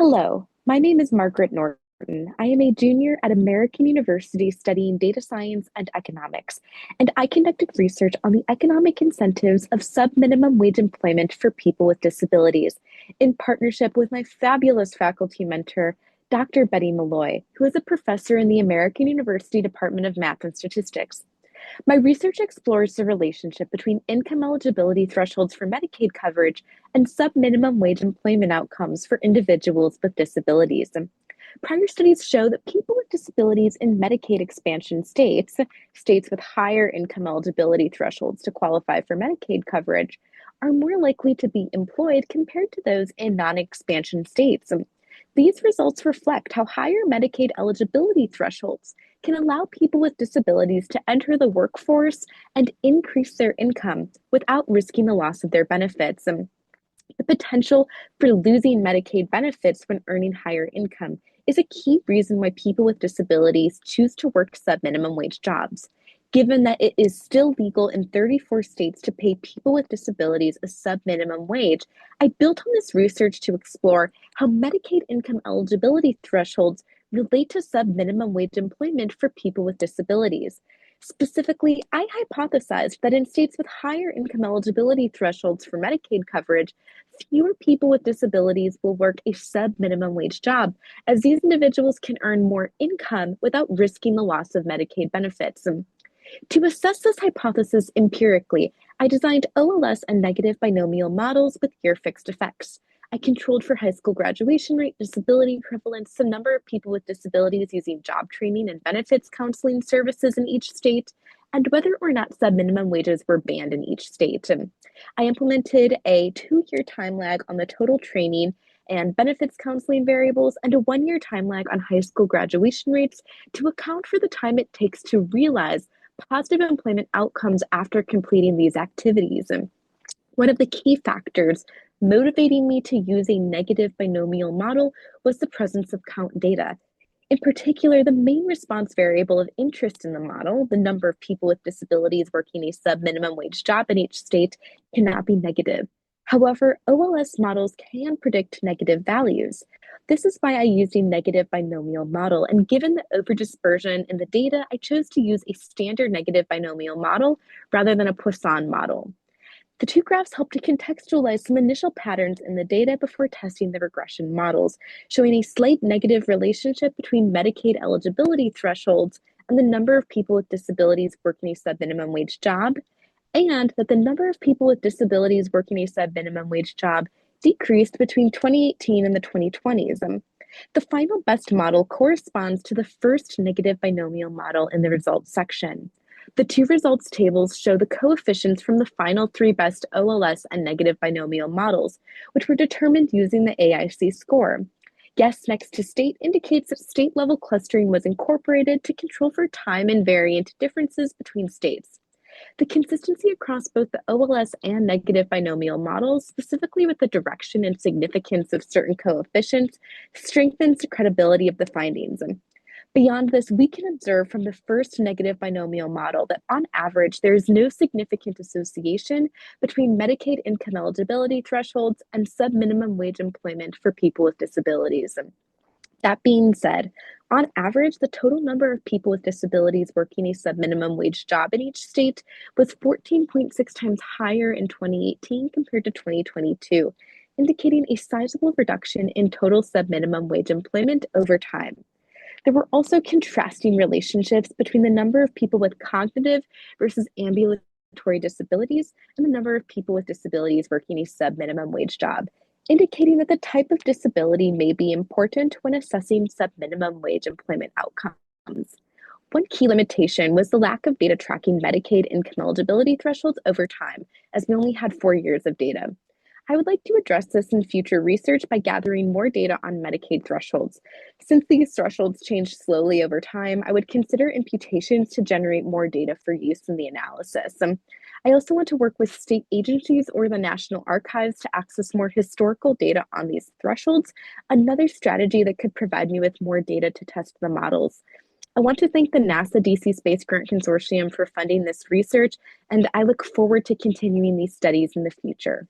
Hello, my name is Margaret Norton. I am a junior at American University studying data science and economics, and I conducted research on the economic incentives of sub-minimum wage employment for people with disabilities in partnership with my fabulous faculty mentor, Dr. Betty Malloy, who is a professor in the American University Department of Math and Statistics. My research explores the relationship between income eligibility thresholds for Medicaid coverage and sub-minimum wage employment outcomes for individuals with disabilities. Prior studies show that people with disabilities in Medicaid expansion states, states with higher income eligibility thresholds to qualify for Medicaid coverage, are more likely to be employed compared to those in non-expansion states. These results reflect how higher Medicaid eligibility thresholds can allow people with disabilities to enter the workforce and increase their income without risking the loss of their benefits. The potential for losing Medicaid benefits when earning higher income is a key reason why people with disabilities choose to work sub-minimum wage jobs. Given that it is still legal in 34 states to pay people with disabilities a sub-minimum wage, I built on this research to explore how Medicaid income eligibility thresholds relate to sub-minimum wage employment for people with disabilities. Specifically, I hypothesized that in states with higher income eligibility thresholds for Medicaid coverage, fewer people with disabilities will work a sub-minimum wage job, as these individuals can earn more income without risking the loss of Medicaid benefits. To assess this hypothesis empirically, I designed OLS and negative binomial models with year-fixed effects. I controlled for high school graduation rate, disability prevalence, the number of people with disabilities using job training and benefits counseling services in each state, and whether or not sub-minimum wages were banned in each state. I implemented a 2-year time lag on the total training and benefits counseling variables and a 1-year time lag on high school graduation rates to account for the time it takes to realize positive employment outcomes after completing these activities. One of the key factors motivating me to use a negative binomial model was the presence of count data. In particular, the main response variable of interest in the model, the number of people with disabilities working a sub-minimum wage job in each state, cannot be negative. However, OLS models can predict negative values. This is why I used a negative binomial model, and given the overdispersion in the data, I chose to use a standard negative binomial model rather than a Poisson model. The two graphs help to contextualize some initial patterns in the data before testing the regression models, showing a slight negative relationship between Medicaid eligibility thresholds and the number of people with disabilities working a sub-minimum wage job, and that the number of people with disabilities working a sub-minimum wage job decreased between 2018 and the 2020s. The final best model corresponds to the first negative binomial model in the results section. The two results tables show the coefficients from the final 3 best OLS and negative binomial models, which were determined using the AIC score. Yes next to state indicates that state-level clustering was incorporated to control for time and variant differences between states. The consistency across both the OLS and negative binomial models, specifically with the direction and significance of certain coefficients, strengthens the credibility of the findings. Beyond this, we can observe from the first negative binomial model that on average, there is no significant association between Medicaid income eligibility thresholds and sub-minimum wage employment for people with disabilities. That being said, on average, the total number of people with disabilities working a sub-minimum wage job in each state was 14.6 times higher in 2018 compared to 2022, indicating a sizable reduction in total sub-minimum wage employment over time. There were also contrasting relationships between the number of people with cognitive versus ambulatory disabilities and the number of people with disabilities working a sub-minimum wage job, indicating that the type of disability may be important when assessing sub-minimum wage employment outcomes. One key limitation was the lack of data tracking Medicaid income eligibility thresholds over time, as we only had 4 years of data. I would like to address this in future research by gathering more data on Medicaid thresholds. Since these thresholds change slowly over time, I would consider imputations to generate more data for use in the analysis. I also want to work with state agencies or the National Archives to access more historical data on these thresholds, another strategy that could provide me with more data to test the models. I want to thank the NASA DC Space Grant Consortium for funding this research, and I look forward to continuing these studies in the future.